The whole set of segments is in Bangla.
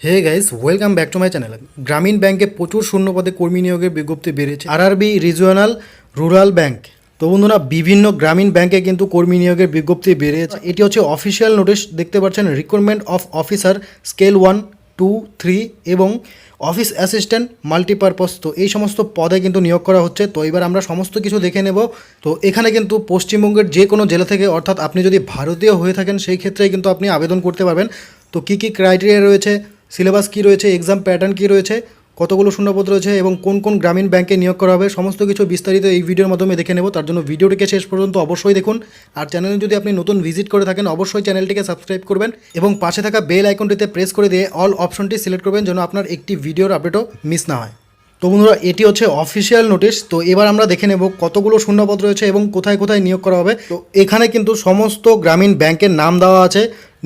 Hey guys, welcome back to my channel. গ্রামীণ ব্যাংকে প্রচুর শূন্যপদে কর্মী নিয়োগের বিজ্ঞপ্তি বেরিয়েছে। RRB regional rural bank. তো বন্ধুরা, বিভিন্ন গ্রামীণ ব্যাংকে কিন্তু কর্মী নিয়োগের বিজ্ঞপ্তি বেরিয়েছে। এটি হচ্ছে অফিসিয়াল নোটিশ, দেখতে পাচ্ছেন। রিক্রুটমেন্ট অফ অফিসার স্কেল 1, 2, 3 এবং অফিস অ্যাসিস্ট্যান্ট মাল্টিপারপাস। তো এই সমস্ত পদে কিন্তু নিয়োগ করা হচ্ছে। তো এবার আমরা সমস্ত কিছু দেখে নেব। তো এখানে কিন্তু পশ্চিমবঙ্গের যে কোনো জেলা থেকে, অর্থাৎ আপনি যদি ভারতীয় হয়ে থাকেন সেই ক্ষেত্রে কিন্তু আপনি আবেদন করতে পারবেন। তো কী কী ক্রাইটেরিয়া রয়েছে, সিলেবাস কী রয়েছে, এক্সাম প্যাটার্ন কী রয়েছে, কতগুলো শূন্যপদ রয়েছে এবং কোন কোন গ্রামীণ ব্যাংকে নিয়োগ করা হবে, সমস্ত কিছু বিস্তারিত এই ভিডিওর মাধ্যমে দেখে নেব। তার জন্য ভিডিওটিকে শেষ পর্যন্ত অবশ্যই দেখুন। আর চ্যানেলে যদি আপনি নতুন ভিজিট করে থাকেন, অবশ্যই চ্যানেলটিকে সাবস্ক্রাইব করবেন এবং পাশে থাকা বেল আইকনটিতে প্রেস করে দিয়ে অল অপশনটি সিলেক্ট করবেন, যেন আপনার একটি ভিডিওর আপডেটও মিস না হয়। তো বন্ধুরা, এটি হচ্ছে অফিসিয়াল নোটিশ। তো এবার আমরা দেখে নেব কতগুলো শূন্যপদ রয়েছে এবং কোথায় কোথায় নিয়োগ করা হবে। তো এখানে কিন্তু সমস্ত গ্রামীণ ব্যাংকের নাম দেওয়া আছে,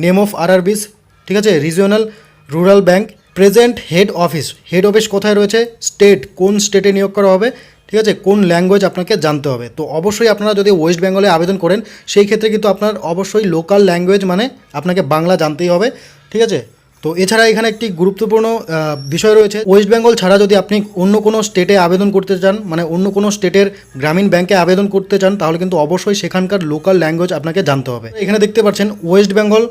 নেম অফ আরআরবিস, ঠিক আছে, regional rural bank, present head office কোথায় রয়েছে, স্টেট, কোন স্টেটে নিয়োগ করা হবে, ঠিক আছে, কোন ল্যাঙ্গুয়েজ আপনাকে জানতে হবে। তো অবশ্যই আপনারা যদি ওয়েস্ট বেঙ্গলে আবেদন করেন সেই ক্ষেত্রে কিন্তু আপনার অবশ্যই লোকাল ল্যাঙ্গুয়েজ মানে আপনাকে বাংলা জানতেই হবে, ঠিক আছে। তো এছাড়া এখানে একটি গুরুত্বপূর্ণ বিষয় রয়েছে, ওয়েস্ট বেঙ্গল ছাড়া যদি আপনি অন্য কোনো স্টেটে আবেদন করতে চান, মানে অন্য কোনো স্টেটের গ্রামীণ ব্যাংকে আবেদন করতে চান, তাহলে কিন্তু অবশ্যই সেখানকার লোকাল ল্যাঙ্গুয়েজ আপনাকে জানতে হবে। এখানে দেখতে পাচ্ছেন ওয়েস্ট বেঙ্গল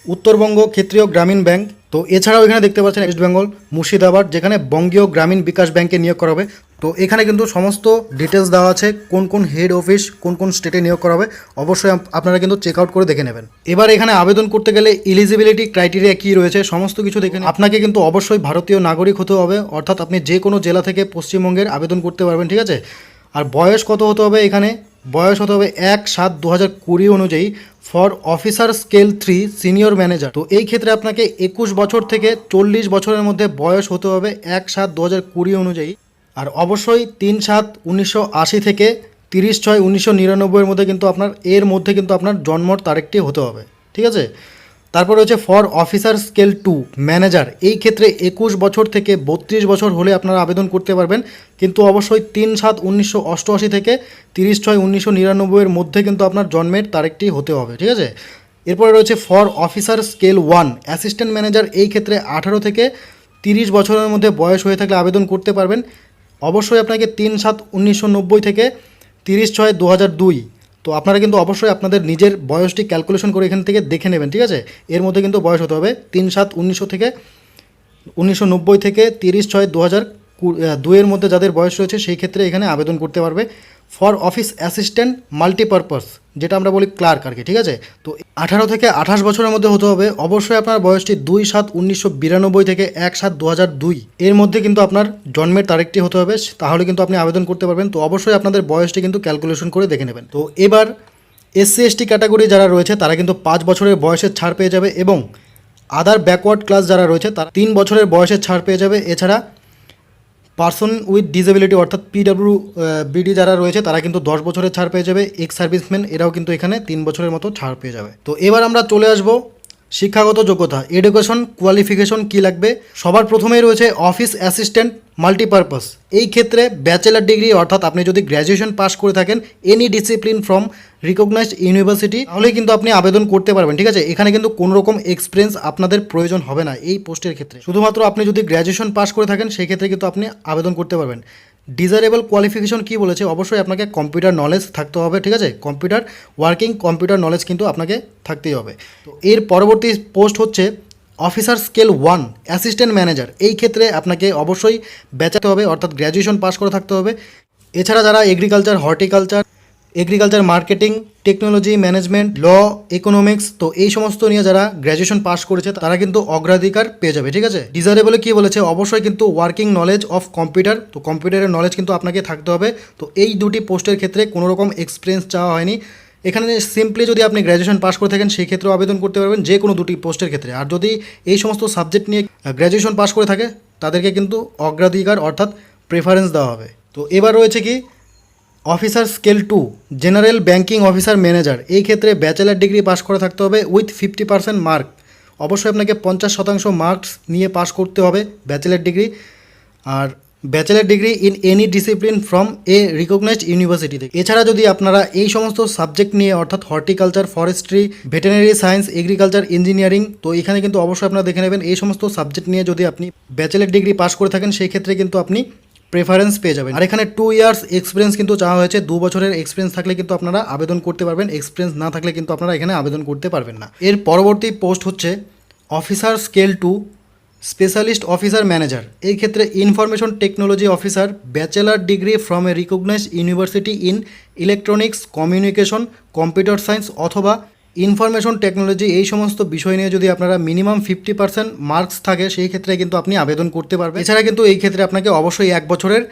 উত্তরবঙ্গ ক্ষেত্রীয় গ্রামীণ ব্যাংক। তো এছাড়াও এখানে দেখতে পাচ্ছেন ওয়েস্ট বেঙ্গল মুর্শিদাবাদ, যেখানে বঙ্গীয় গ্রামীণ বিকাশ ব্যাংকে নিয়োগ করা হবে। তো এখানে কিন্তু সমস্ত ডিটেলস দেওয়া আছে, কোন কোন হেড অফিস কোন কোন স্টেটে নিয়োগ করা হবে। অবশ্যই আপনারা কিন্তু চেক আউট করে দেখে নেবেন। এবার এখানে আবেদন করতে গেলে এলিজিবিলিটি ক্রাইটেরিয়া কী রয়েছে সমস্ত কিছু দেখে আপনাকে কিন্তু অবশ্যই ভারতীয় নাগরিক হতে হবে, অর্থাৎ আপনি যে কোনো জেলা থেকে পশ্চিমবঙ্গের আবেদন করতে পারবেন, ঠিক আছে। আর বয়স কত হতে হবে, এখানে বয়স হতে হবে 1/7/2020 অনুযায়ী for officer scale 3 senior manager. তো এই ক্ষেত্রে আপনাকে 21 বছর থেকে 40 বছরের মধ্যে বয়স হতে হবে 1/7/2020 অনুযায়ী। আর অবশ্যই 3/7/1980 থেকে 30/6/1999 মধ্যে কিন্তু আপনার জন্মর তারিখটি হতে হবে, ঠিক আছে। তারপর হচ্ছে ফর অফিসার স্কেল 2 ম্যানেজার, এই ক্ষেত্রে 21 বছর থেকে 32 বছর হলে আপনারা আবেদন করতে পারবেন, কিন্তু অবশ্যই 3/7/1988 থেকে 30/6/1999 মধ্যে কিন্তু আপনার জন্মের তারিখটি হতে হবে, ঠিক আছে। এরপরে রয়েছে for officer scale 1 assistant manager, এই ক্ষেত্রে 18 থেকে 30 বছরের মধ্যে বয়স হয়ে থাকলে আবেদন করতে পারবেন। অবশ্যই আপনাকে 3/7/1990 থেকে 30/6/2002। তো আপনারা কিন্তু অবশ্যই আপনাদের নিজের বয়সটি ক্যালকুলেশন করে এখান থেকে দেখে নেবেন, ঠিক আছে। এর মধ্যে কিন্তু বয়স হতে হবে 3/7/1900 থেকে 1990 থেকে 30/6/2002 এর মধ্যে যাদের বয়স রয়েছে সেই ক্ষেত্রে এখানে আবেদন করতে পারবে। ফর অফিস অ্যাসিস্ট্যান্ট মাল্টিপারপাস, যেটা আমরা বলি ক্লার্ক আর কি, ঠিক আছে। তো 18 থেকে 28 বছরের মধ্যে হতে হবে। অবশ্যই আপনার বয়সটি 2/7/1992 থেকে 1/7/2002 এর মধ্যে কিন্তু আপনার জন্মের তারিখটি হতে হবে, তাহলে কিন্তু আপনি আবেদন করতে পারবেন। তো অবশ্যই আপনাদের বয়সটি কিন্তু ক্যালকুলেশন করে দেখে নেবেন। তো এবার SC/ST ক্যাটাগরি যারা রয়েছে তারা কিন্তু 5 বছরের বয়সের ছাড় পেয়ে যাবে এবং আদার ব্যাকওয়ার্ড ক্লাস যারা রয়েছে তারা 3 বছরের বয়সের ছাড় পেয়ে যাবে। এছাড়া পার্সন উইথ ডিসেবিলিটি অর্থাৎ PWBD যারা রয়েছে তারা কিন্তু 10 বছরের ছাড় পেয়ে যাবে। এক্স সার্ভিসম্যান এরাও কিন্তু এখানে 3 বছরের মতো ছাড় পেয়ে যাবে। তো এবার আমরা চলে আসবো শিক্ষাগত যোগ্যতা, এডুকেশন কোয়ালিফিকেশন কী লাগবে। সবার প্রথমেই রয়েছে অফিস অ্যাসিস্ট্যান্ট মাল্টিপারপাস, এই ক্ষেত্রে ব্যাচেলার ডিগ্রি, অর্থাৎ আপনি যদি গ্র্যাজুয়েশন পাস করে থাকেন any discipline from recognised university, তাহলেই কিন্তু আপনি আবেদন করতে পারবেন, ঠিক আছে। এখানে কিন্তু কোনো রকম এক্সপিরিয়েন্স আপনাদের প্রয়োজন হবে না এই পোস্টের ক্ষেত্রে, শুধুমাত্র আপনি যদি গ্র্যাজুয়েশন পাস করে থাকেন সেই ক্ষেত্রে কিন্তু আপনি আবেদন করতে পারবেন। ডিজারেবল কোয়ালিফিকেশন কী বলেছে, অবশ্যই আপনাকে কম্পিউটার নলেজ থাকতে হবে, ঠিক আছে। কম্পিউটার নলেজ কিন্তু আপনাকে থাকতেই হবে। তো এর পরবর্তী পোস্ট হচ্ছে অফিসার স্কেল 1 অ্যাসিস্ট্যান্ট ম্যানেজার, এই ক্ষেত্রে আপনাকে অবশ্যই ব্যাচাতে হবে, অর্থাৎ গ্র্যাজুয়েশন পাস করে থাকতে হবে। এছাড়া যারা এগ্রিকালচার মার্কেটিং, টেকনোলজি, ম্যানেজমেন্ট, ল, ইকোনমিক্স, তো এই সমস্ত নিয়ে যারা গ্র্যাজুয়েশন পাস করেছে তারা কিন্তু অগ্রাধিকার পেয়ে যাবে, ঠিক আছে। ডিজারেবলে কী বলেছে, অবশ্যই কিন্তু ওয়ার্কিং নলেজ অফ কম্পিউটার, তো কম্পিউটারের নলেজ কিন্তু আপনাকে থাকতে হবে। তো এই দুটি পোস্টের ক্ষেত্রে কোনো রকম এক্সপিরিয়েন্স চাওয়া হয়নি। এখানে সিম্পলি যদি আপনি গ্র্যাজুয়েশন পাস করে থাকেন সেই ক্ষেত্রেও আবেদন করতে পারবেন যে কোনো দুটি পোস্টের ক্ষেত্রে। আর যদি এই সমস্ত সাবজেক্ট নিয়ে গ্র্যাজুয়েশন পাস করে থাকে তাদেরকে কিন্তু অগ্রাধিকার অর্থাৎ প্রেফারেন্স দেওয়া হবে। তো এবার রয়েছে কি officer scale 2 general banking officer manager, এই ক্ষেত্রে ব্যাচেলার ডিগ্রি পাস করে থাকতে হবে উইথ 50% মার্ক, অবশ্যই আপনাকে 50% মার্কস নিয়ে পাস করতে হবে ব্যাচেলার ডিগ্রি। আর bachelor degree in any discipline from a recognised university থেকে। এছাড়া যদি আপনারা এই সমস্ত সাবজেক্ট নিয়ে অর্থাৎ horticulture, forestry, veterinary science, agriculture, engineering, তো এখানে কিন্তু অবশ্যই আপনারা দেখে নেবেন এই সমস্ত সাবজেক্ট নিয়ে যদি আপনি ব্যাচেলার ডিগ্রি পাস করে থাকেন সেই ক্ষেত্রে কিন্তু আপনি প্রেফারেন্স পেয়ে যাবেন। আর এখানে 2 ইয়ার্স এক্সপিরিয়েন্স কিন্তু চাওয়া হয়েছে, 2 বছরের এক্সপিরিয়েন্স থাকলে কিন্তু আপনারা আবেদন করতে পারবেন, এক্সপিরিয়েন্স না থাকলে কিন্তু আপনারা এখানে আবেদন করতে পারবেন না। এর পরবর্তী পোস্ট হচ্ছে officer scale 2 specialist officer manager. এই ক্ষেত্রে information technology officer, bachelor degree from a recognised university in electronics, communication, computer science অথবা ইনফরমেশন টেকনোলজি, এই সমস্ত বিষয় নিয়ে যদি আপনারা মিনিমাম 50% মার্কস থাকে সেই ক্ষেত্রে কিন্তু আপনি আবেদন করতে পারবেন। এছাড়া কিন্তু এই ক্ষেত্রে আপনাকে অবশ্যই 1 বছরের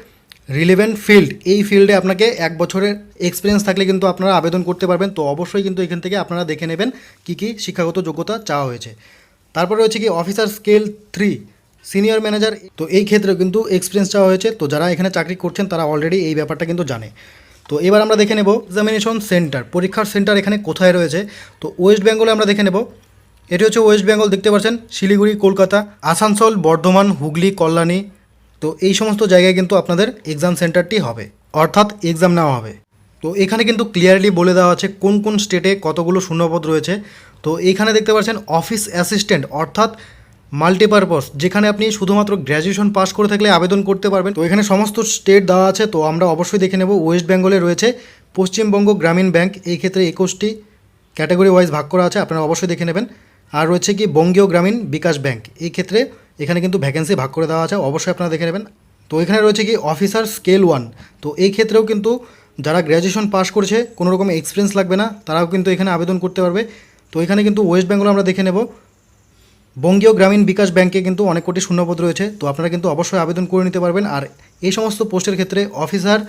রিলেভেন্ট ফিল্ড, এই ফিল্ডে আপনাকে 1 বছরের এক্সপিরিয়েন্স থাকলে কিন্তু আপনারা আবেদন করতে পারবেন। তো অবশ্যই কিন্তু এখান থেকে আপনারা দেখে নেবেন কী কী শিক্ষাগত যোগ্যতা চাওয়া হয়েছে। তারপরে রয়েছে কি অফিসার স্কেল 3 সিনিয়র ম্যানেজার। তো এই ক্ষেত্রে কিন্তু এক্সপিরিয়েন্স চাওয়া হয়েছে। তো যারা এখানে চাকরি করছেন তারা অলরেডি এই ব্যাপারটা কিন্তু জানে। তো এবার আমরা দেখে নেব এক্সামিনেশন সেন্টার, পরীক্ষার সেন্টার এখানে কোথায় রয়েছে। তো ওয়েস্ট বেঙ্গলে আমরা দেখে নেব। এটি হচ্ছে ওয়েস্ট বেঙ্গল, দেখতে পাচ্ছেন শিলিগুড়ি, কলকাতা, আসানসোল, বর্ধমান, হুগলি, কল্যাণী। তো এই সমস্ত জায়গায় কিন্তু আপনাদের এক্সাম সেন্টারটি হবে, অর্থাৎ এক্সাম নেওয়া হবে। তো এখানে কিন্তু ক্লিয়ারলি বলে দেওয়া আছে কোন কোন স্টেটে কতগুলো শূন্যপদ রয়েছে। তো এইখানে দেখতে পাচ্ছেন অফিস অ্যাসিস্ট্যান্ট অর্থাৎ মাল্টিপারপাস, যেখানে আপনি শুধুমাত্র গ্র্যাজুয়েশন পাস করে থাকলে আবেদন করতে পারবেন। তো এখানে সমস্ত স্টেট দেওয়া আছে। তো আমরা অবশ্যই দেখে নেব। ওয়েস্ট বেঙ্গলে রয়েছে পশ্চিমবঙ্গ গ্রামীণ ব্যাংক, এই ক্ষেত্রে 21টি ক্যাটাগরি ওয়াইজ ভাগ করা আছে, আপনারা অবশ্যই দেখে নেবেন। আর রয়েছে কি বঙ্গীয় গ্রামীণ বিকাশ ব্যাংক, এই ক্ষেত্রে এখানে কিন্তু ভ্যাকেন্সি ভাগ করে দেওয়া আছে, অবশ্যই আপনারা দেখে নেবেন। তো এখানে রয়েছে কি অফিসার স্কেল 1, তো এই ক্ষেত্রেও কিন্তু যারা গ্র্যাজুয়েশন পাস করেছে, কোনো রকম এক্সপিরিয়েন্স লাগবে না, তারাও কিন্তু এখানে আবেদন করতে পারবে। তো এখানে কিন্তু ওয়েস্ট বেঙ্গল আমরা দেখে নেব। বঙ্গীয় গ্রামীণ বিকাশ ব্যাংকে কিন্তু অনেক কোটি শূন্যপদ রয়েছে, তো আপনারা কিন্তু অবশ্যই আবেদন করে নিতে পারবেন। আর এই সমস্ত পোস্টের ক্ষেত্রে অফিসার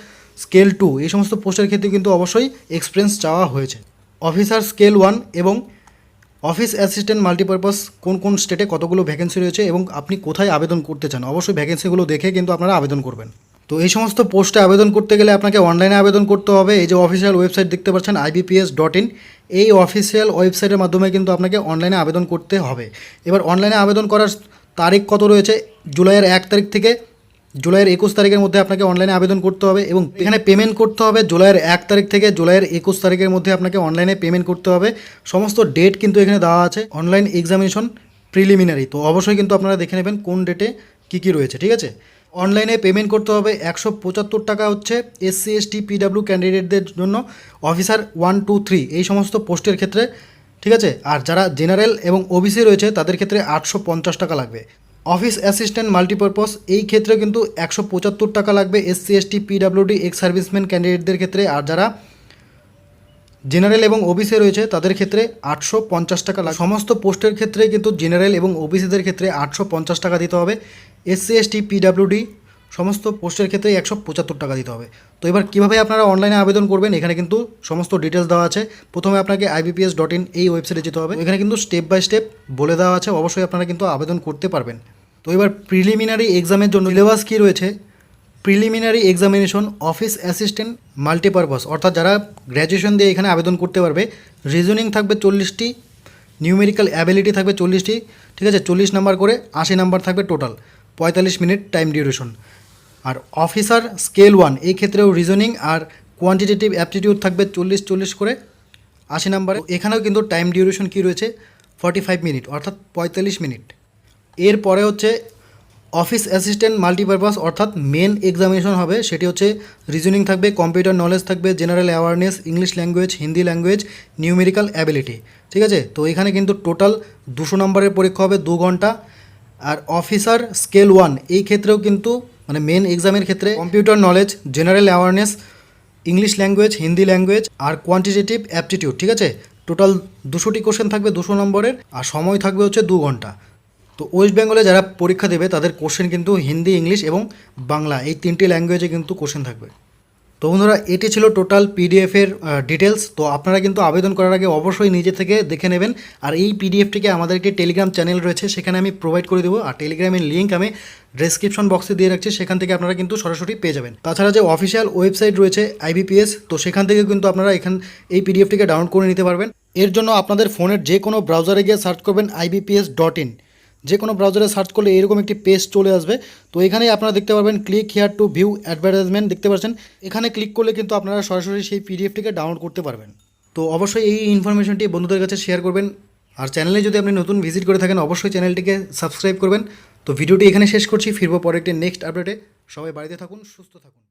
স্কেল 2 এই সমস্ত পোস্টের ক্ষেত্রে কিন্তু অবশ্যই এক্সপিরিয়েন্স চাওয়া হয়েছে। অফিসার স্কেল 1 এবং অফিস অ্যাসিস্ট্যান্ট মাল্টিপারপাস কোন কোন স্টেটে কতগুলো ভ্যাকেন্সি রয়েছে এবং আপনি কোথায় আবেদন করতে চান, অবশ্যই ভ্যাকেন্সিগুলো দেখে কিন্তু আপনারা আবেদন করবেন। তো এই সমস্ত পোস্টে আবেদন করতে গেলে আপনাকে অনলাইনে আবেদন করতে হবে। এই যে অফিসিয়াল ওয়েবসাইট দেখতে পাচ্ছেন ibps.in, এই অফিসিয়াল ওয়েবসাইটের মাধ্যমে কিন্তু আপনাকে অনলাইনে আবেদন করতে হবে। এবার অনলাইনে আবেদন করার তারিখ কত রয়েছে, জুলাইয়ের 1 তারিখ থেকে জুলাইয়ের 21 তারিখের মধ্যে আপনাকে অনলাইনে আবেদন করতে হবে এবং এখানে পেমেন্ট করতে হবে জুলাইয়ের 1 তারিখ থেকে জুলাইয়ের 21 তারিখের মধ্যে আপনাকে অনলাইনে পেমেন্ট করতে হবে। সমস্ত ডেট কিন্তু এখানে দেওয়া আছে। অনলাইন এক্সামিনেশন প্রিলিমিনারি, তো অবশ্যই কিন্তু আপনারা দেখে নেবেন কোন ডেটে কী কী রয়েছে, ঠিক আছে। অনলাইনে পেমেন্ট করতে হবে 175 টাকা হচ্ছে SC ST PW ক্যান্ডিডেটদের জন্য, অফিসার 1 2 3 এই সমস্ত পোস্টের ক্ষেত্রে, ঠিক আছে। আর যারা জেনারেল এবং ওবিসি রয়েছে তাদের ক্ষেত্রে 850 টাকা লাগবে। অফিস অ্যাসিস্ট্যান্ট মাল্টিপারপাস এই ক্ষেত্রে কিন্তু 175 টাকা লাগবে SC ST PWD ex serviceman ক্যান্ডিডেটদের ক্ষেত্রে। আর যারা জেনারেল এবং ওবিসি রয়েছে তাদের ক্ষেত্রে 850 টাকা লাগবে। সমস্ত পোস্টের ক্ষেত্রে কিন্তু জেনারেল এবং ওবিসিদের ক্ষেত্রে 850 টাকা দিতে হবে। SC ST PWD সমস্ত পোস্টের ক্ষেত্রে 175 টাকা দিতে হবে। তো এবার কীভাবে আপনারা অনলাইনে আবেদন করবেন, এখানে কিন্তু সমস্ত ডিটেলস দেওয়া আছে। প্রথমে আপনাকে ibps.in এই ওয়েবসাইটে যেতে হবে, এখানে কিন্তু স্টেপ বাই স্টেপ বলে দেওয়া আছে, অবশ্যই আপনারা কিন্তু আবেদন করতে পারবেন। তো এবার প্রিলিমিনারি এক্সামের জন্য সিলেবাস কী রয়েছে, preliminary examination office assistant multipurpose, অর্থাৎ যারা গ্র্যাজুয়েশন দিয়ে এখানে আবেদন করতে পারবে। রিজনিং থাকবে 40টি, নিউমেরিক্যাল অ্যাবিলিটি থাকবে 40টি, ঠিক আছে, 40 নাম্বার করে, 80 নাম্বার থাকবে টোটাল, 45 মিনিট টাইম ডিউরেশন। আর অফিসার স্কেল 1 এই ক্ষেত্রেও রিজনিং আর কোয়ান্টিটেটিভ অ্যাপটিটিউড থাকবে 40 করে, 80 নাম্বারে। এখানেও কিন্তু টাইম ডিউরেশন কী রয়েছে 45 মিনিট, অর্থাৎ 45 মিনিট। এরপরে হচ্ছে অফিস অ্যাসিস্ট্যান্ট মাল্টিপারপাস, অর্থাৎ মেন এক্সামিনেশন হবে, সেটি হচ্ছে রিজনিং থাকবে, কম্পিউটার নলেজ থাকবে, general awareness, English language, Hindi language, numerical ability, ঠিক আছে। তো এখানে কিন্তু টোটাল 200 নম্বরের পরীক্ষা হবে 2 ঘন্টা। আর অফিসার স্কেল 1 এই ক্ষেত্রেও কিন্তু মানে মেন এক্সামের ক্ষেত্রে computer knowledge, general awareness, English language, Hindi language আর কোয়ান্টিটেটিভ অ্যাপটিটিউড, ঠিক আছে। টোটাল 200টি কোশ্চেন থাকবে 200 নম্বরের, আর সময় থাকবে হচ্ছে 2 ঘন্টা। তো ওয়েস্ট বেঙ্গলে যারা পরীক্ষা দেবে তাদের কোশ্চেন কিন্তু হিন্দি, ইংলিশ এবং বাংলা এই 3টি ল্যাঙ্গুয়েজে কিন্তু কোশ্চেন থাকবে। তো বন্ধুরা এটি ছিল টোটাল পিডিএফের ডিটেলস। তো আপনারা কিন্তু আবেদন করার আগে অবশ্যই নিজে থেকে দেখে নেবেন। আর এই পিডিএফটিকে আমাদের একটি টেলিগ্রাম চ্যানেল রয়েছে, সেখানে আমি প্রোভাইড করে দেবো। আর টেলিগ্রামের লিঙ্ক আমি ডেসক্রিপশন বক্সে দিয়ে রাখছি, সেখান থেকে আপনারা কিন্তু সরাসরি পেয়ে যাবেন। তাছাড়া যে অফিসিয়াল ওয়েবসাইট রয়েছে IBPS, তো সেখান থেকে কিন্তু আপনারা এই পিডিএফটিকে ডাউনলোড করে নিতে পারবেন। এর জন্য আপনাদের ফোনের যে কোনো ব্রাউজারে গিয়ে সার্চ করবেন ibps.in, যে কোনো ব্রাউজারে সার্চ করলে এরকম একটি পেজ চলে আসবে। তো এখানে আপনারা দেখতে পারবেন click here two view advertisement, দেখতে পাচ্ছেন এখানে ক্লিক করলে কিন্তু আপনারা সরাসরি সেই পিডিএফটিকে ডাউনলোড করতে পারবেন। তো অবশ্যই এই ইনফরমেশনটি বন্ধুদের কাছে শেয়ার করবেন। আর চ্যানেলে যদি আপনি নতুন ভিজিট করে থাকেন অবশ্যই চ্যানেলটিকে সাবস্ক্রাইব করবেন। তো ভিডিওটি এখানে শেষ করছি, ফিরবো পরে একটি নেক্সট আপডেটে। সবাই বাড়িতে থাকুন, সুস্থ থাকুন।